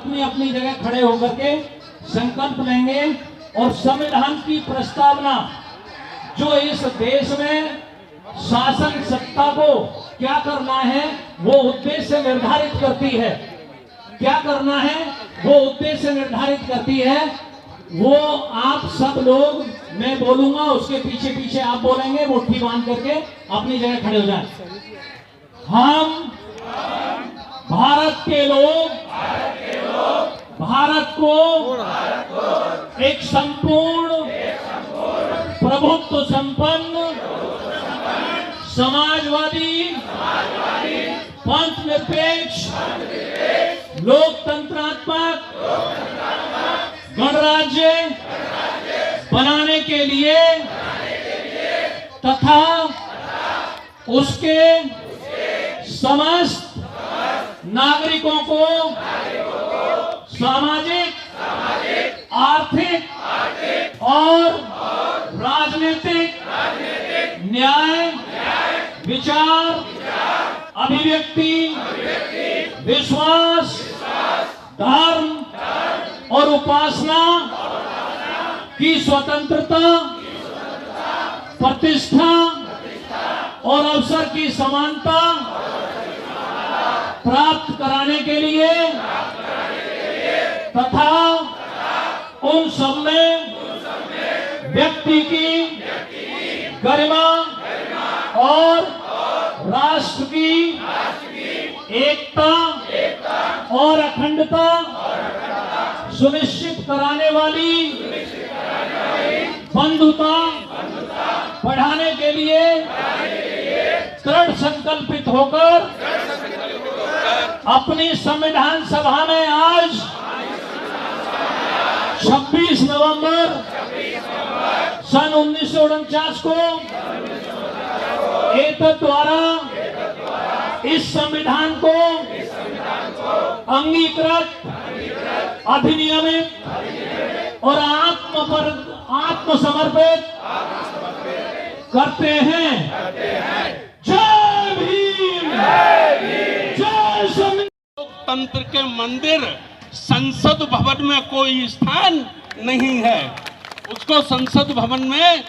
अपनी अपनी जगह खड़े होकर के संकल्प लेंगे और संविधान की प्रस्तावना जो इस देश में शासन सत्ता को क्या करना है वो उद्देश्य निर्धारित करती है, क्या करना है वो उद्देश्य निर्धारित करती है, वो आप सब लोग, मैं बोलूंगा उसके पीछे पीछे आप बोलेंगे, मुट्ठी बांध करके अपनी जगह खड़े हो जाएं। हम भारत के लोग भारत को एक संपूर्ण प्रभुत्व संपन्न समाजवादी पंथनिरपेक्ष लोकतंत्रात्मक गणराज्य बनाने के लिए तथा उसके समस्त नागरिकों को सामाजिक, आर्थिक और राजनीतिक न्याय, विचार, अभिव्यक्ति, विश्वास, धर्म और उपासना की स्वतंत्रता, प्रतिष्ठा और अवसर की समानता प्राप्त कराने के लिए तथा उन सब में व्यक्ति की गरिमा और राष्ट्र की एकता और अखंडता सुनिश्चित कराने वाली बंधुता बढ़ाने के लिए दृढ़ संकल्पित होकर अपनी संविधान सभा में आज 26 नवंबर सन 1949 को एतद द्वारा इस संविधान को अंगीकृत, अधिनियमित और आत्मसमर्पित करते हैं। जय भीम, जय संविधान। लोकतंत्र के मंदिर संसद भवन में कोई स्थान नहीं है, उसको संसद भवन में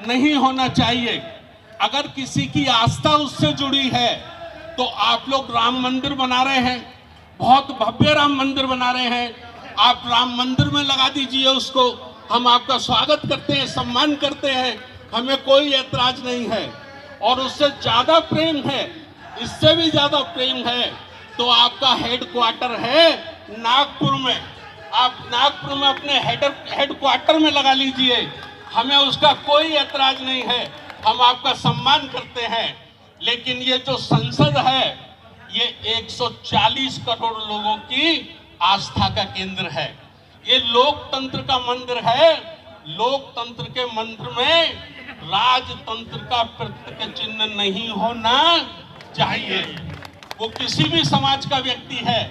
नहीं होना चाहिए। अगर किसी की आस्था उससे जुड़ी है तो आप लोग राम मंदिर बना रहे हैं, बहुत भव्य राम मंदिर बना रहे हैं, आप राम मंदिर में लगा दीजिए उसको। हम आपका स्वागत करते हैं, सम्मान करते हैं, हमें कोई ऐतराज नहीं है। और उससे ज्यादा प्रेम है, इससे भी ज्यादा प्रेम है तो आपका हेडक्वार्टर है नागपुर में, आप नागपुर में अपने हेडक्वार्टर में लगा लीजिए, हमें उसका कोई ऐतराज नहीं है, हम आपका सम्मान करते हैं। लेकिन ये जो संसद है ये 140 करोड़ लोगों की आस्था का केंद्र है, ये लोकतंत्र का मंदिर है। लोकतंत्र के मंदिर में राजतंत्र का प्रतीक चिन्ह नहीं होना चाहिए। वो किसी भी समाज का व्यक्ति है,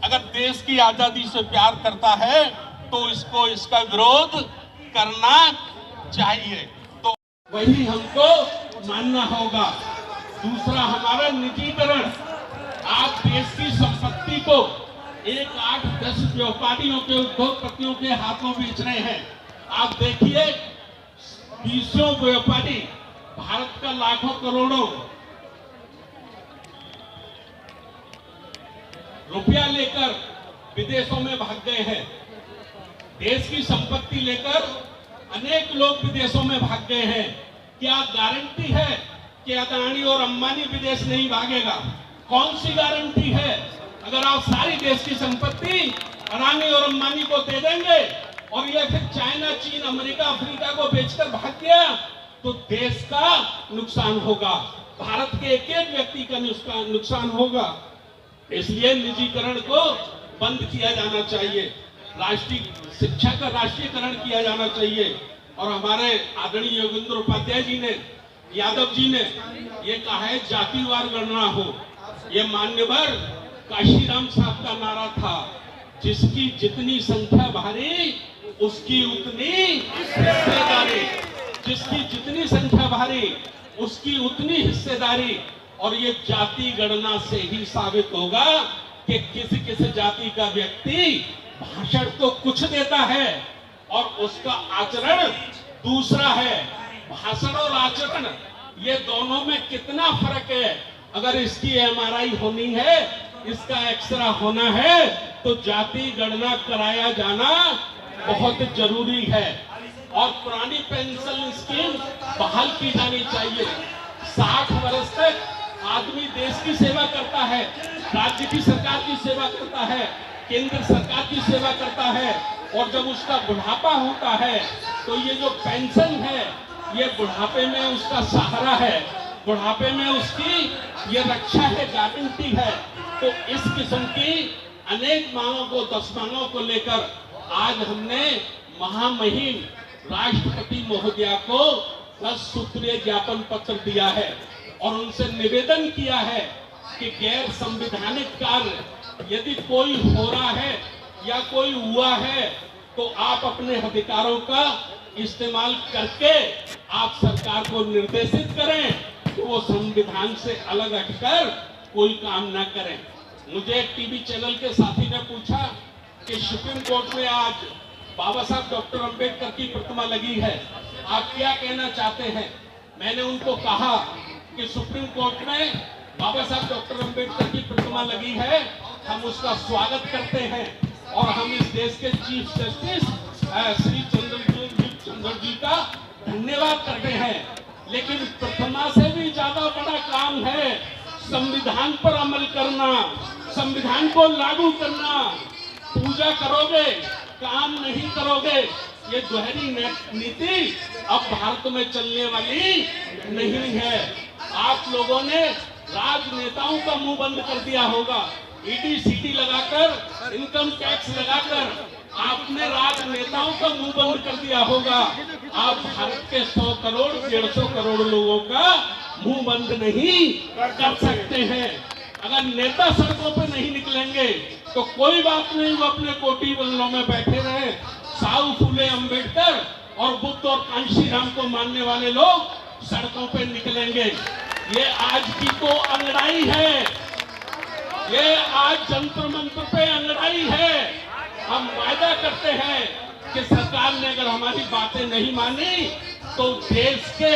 अगर देश की आजादी से प्यार करता है तो इसको इसका विरोध करना चाहिए, तो वही हमको मानना होगा। दूसरा, हमारा निजीकरण, आप देश की संपत्ति को 1, 8, 10 व्यापारियों के, उद्योगपतियों के हाथों बेच रहे हैं। आप देखिए 20 व्यापारी भारत का लाखों करोड़ों रुपया लेकर विदेशों में भाग गए हैं। देश की संपत्ति लेकर अनेक लोग विदेशों में भाग गए हैं। क्या गारंटी है कि अदानी और अंबानी विदेश नहीं भागेगा? कौन सी गारंटी है? अगर आप सारी देश की संपत्ति अदानी और अंबानी को दे देंगे और ये फिर चाइना, चीन, अमेरिका, अफ्रीका को बेचकर भाग गया तो देश का नुकसान होगा, भारत के एक एक व्यक्ति का नुकसान होगा। इसलिए निजीकरण को बंद किया जाना चाहिए, राष्ट्रीय शिक्षा का राष्ट्रीयकरण किया जाना चाहिए। और हमारे आदरणीय योगेंद्र उपाध्याय जी ने, यादव जी ने ये कहा है जातिवार गणना हो। ये मान्यवर काशीराम साहब का नारा था, जिसकी जितनी संख्या भारी उसकी उतनी हिस्सेदारी, जिसकी जितनी संख्या भारी उसकी उतनी हिस्सेदारी। और ये जाति गणना से ही साबित होगा कि किसी किसी जाति का व्यक्ति भाषण तो कुछ देता है और उसका आचरण दूसरा है। भाषण और आचरण ये दोनों में कितना फर्क है। अगर इसकी एमआरआई होनी है, इसका एक्सरा होना है, तो जाति गणना कराया जाना बहुत जरूरी है। और पुरानी पेंशन स्कीम बहाल की जानी चाहिए। 60 वर्ष तक आदमी देश की सेवा करता है, राज्य की सरकार की सेवा करता है, केंद्र सरकार की सेवा करता है, और जब उसका बुढ़ापा होता है तो ये जो पेंशन है ये बुढ़ापे में उसका सहारा है, बुढ़ापे में उसकी ये रक्षा है, गारंटी है। तो इस किस्म की अनेक मांगों को, 10 मांगों को लेकर आज हमने महामहिम राष्ट्रपति महोदया को 10 सूत्रीय ज्ञापन पत्र दिया है और उनसे निवेदन किया है कि गैर संवैधानिक कार्य यदि कोई हो रहा है या कोई हुआ है तो आप अपने अधिकारों का इस्तेमाल करके आप सरकार को निर्देशित करें कि वो संविधान से अलग हटकर कोई काम ना करें। मुझे एक टीवी चैनल के साथी ने पूछा कि सुप्रीम कोर्ट में आज बाबा साहब डॉक्टर अंबेडकर की प्रतिमा लगी है, आप क्या कहना चाहते हैं। मैंने उनको कहा कि सुप्रीम कोर्ट में बाबा साहब डॉक्टर अंबेडकर की प्रतिमा लगी है, हम उसका स्वागत करते हैं और हम इस देश के चीफ जस्टिस श्री चंद्र जी का धन्यवाद करते हैं। लेकिन प्रतिमा से भी ज्यादा बड़ा काम है संविधान पर अमल करना, संविधान को लागू करना। पूजा करोगे, काम नहीं करोगे, ये दोहरी नीति अब भारत में चलने वाली नहीं है। आप लोगों ने राजनेताओं का मुंह बंद कर दिया होगा, ईडी सीडी लगाकर, इनकम टैक्स लगाकर आपने राजनेताओं का मुंह बंद कर दिया होगा। आप भारत के 100 करोड़ 150 करोड़ लोगों का मुंह बंद नहीं कर सकते हैं। अगर नेता सड़कों पे नहीं निकलेंगे तो कोई बात नहीं, वो अपने कोठी बंगलों में बैठे रहे। साहू फूले अंबेडकर और बुद्ध और कांशी राम को मानने वाले लोग सड़कों पे निकलेंगे। ये आज की तो अंगड़ाई है, ये आज जंतर मंत्र पे अंगड़ाई है। हम वायदा करते हैं कि सरकार ने अगर हमारी बातें नहीं मानी तो देश के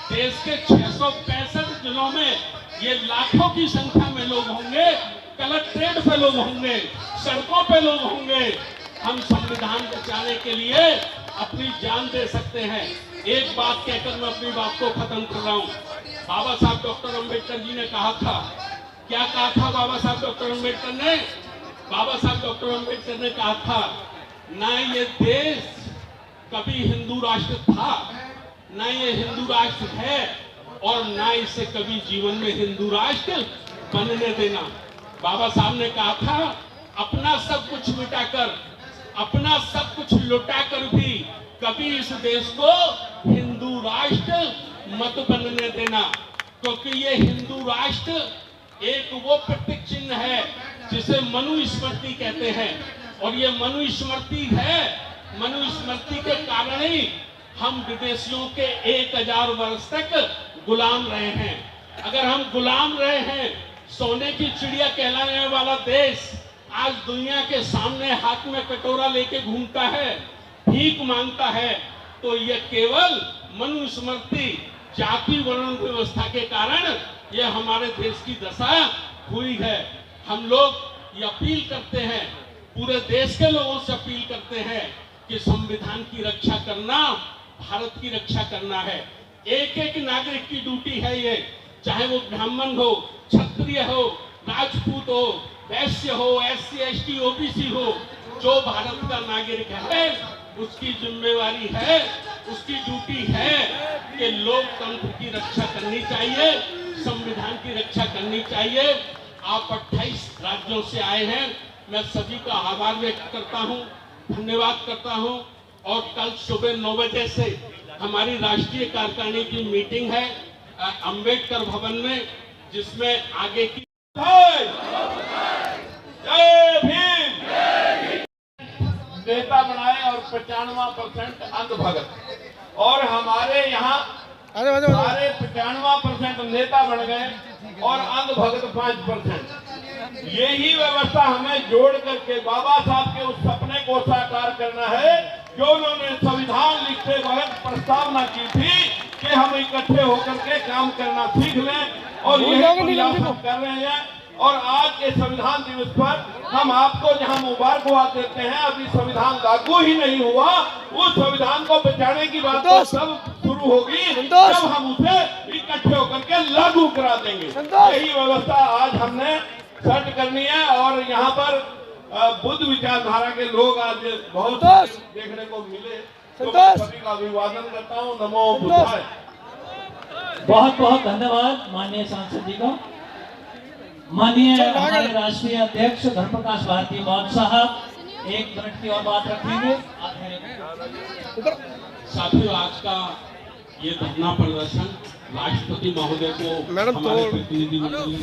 665 जिलों में ये लाखों की संख्या में लोग होंगे, कलेक्ट्रेट पे लोग होंगे, सड़कों पे लोग होंगे। हम संविधान बचाने के लिए अपनी जान दे सकते हैं। एक बात कहकर मैं अपनी बात को खत्म कर रहा हूँ। बाबा साहब डॉक्टर अंबेडकर जी ने कहा था, क्या कहा था बाबा साहब डॉक्टर अंबेडकर ने? बाबा साहब डॉक्टर अंबेडकर ने कहा था, ना ये देश कभी हिंदू राष्ट्र था, ना ये हिंदू राष्ट्र है, और ना इसे कभी जीवन में हिंदू राष्ट्र बनने देना। बाबा साहब ने कहा था, अपना सब कुछ मिटाकर, अपना सब कुछ लुटाकर भी कभी इस देश को हिंदू राष्ट्र मत बनने देना, क्योंकि ये हिंदू राष्ट्र एक वो प्रतीक चिन्ह है जिसे मनुस्मृति कहते हैं, और ये मनुस्मृति है। मनुस्मृति के कारण ही हम विदेशियों के 1000 वर्ष तक गुलाम रहे हैं। अगर हम गुलाम रहे हैं, सोने की चिड़िया कहलाने वाला देश आज दुनिया के सामने हाथ में कटोरा लेके घूमता है, भीख मांगता है, तो ये केवल मनुस्मृति जाति वर्ण व्यवस्था के कारण ये हमारे देश की दशा हुई है। हम लोग ये अपील करते हैं, पूरे देश के लोगों से अपील करते हैं कि संविधान की रक्षा करना भारत की रक्षा करना है। एक एक नागरिक की ड्यूटी है ये, चाहे वो ब्राह्मण हो, क्षत्रिय हो, राजपूत हो, वैश्य हो, SC ST OBC हो, जो भारत का नागरिक है उसकी जिम्मेवारी है, उसकी ड्यूटी है कि लोकतंत्र की रक्षा करनी चाहिए, संविधान की रक्षा करनी चाहिए। आप 28 राज्यों से आए हैं, मैं सभी का आभार व्यक्त करता हूं, धन्यवाद करता हूं। और कल सुबह 9 बजे से हमारी राष्ट्रीय कार्यकारिणी की मीटिंग है अंबेडकर भवन में, जिसमें आगे की जय भीम नेता बनाए और 95% अंधभगत, और हमारे यहाँ सारे 95% नेता बन गए और अंधभगत 5%। यही व्यवस्था हमें जोड़ करके बाबा साहब के उस सपने को साकार करना है जो उन्होंने संविधान लिखते वक्त प्रस्तावना की थी कि हम इकट्ठे होकर के काम करना सीख लें और यही प्रयास हम कर रहे हैं। और आज के संविधान दिवस पर हम आपको जहां मुबारकबाद देते हैं, अभी संविधान लागू ही नहीं हुआ, उस संविधान को बचाने की बात तो सब शुरू होगी जब हम उसे इकट्ठे होकर के लागू करा देंगे। यही व्यवस्था आज हमने सेट करनी है और यहाँ पर बुद्ध विचारधारा के लोग आज बहुत देखने को मिले, तो मैं सभी का अभिवादन करता हूँ। नमो बुद्धाय। बहुत बहुत धन्यवाद माननीय सांसद जी को। माननीय हमारे राष्ट्रीय अध्यक्ष धर्म प्रकाश भारती मौर्य साहब 1 मिनट की और बात रखेंगे। साथियों, आज का ये धरना प्रदर्शन राष्ट्रपति महोदय को हमारे प्रतिनिधि मंडल ने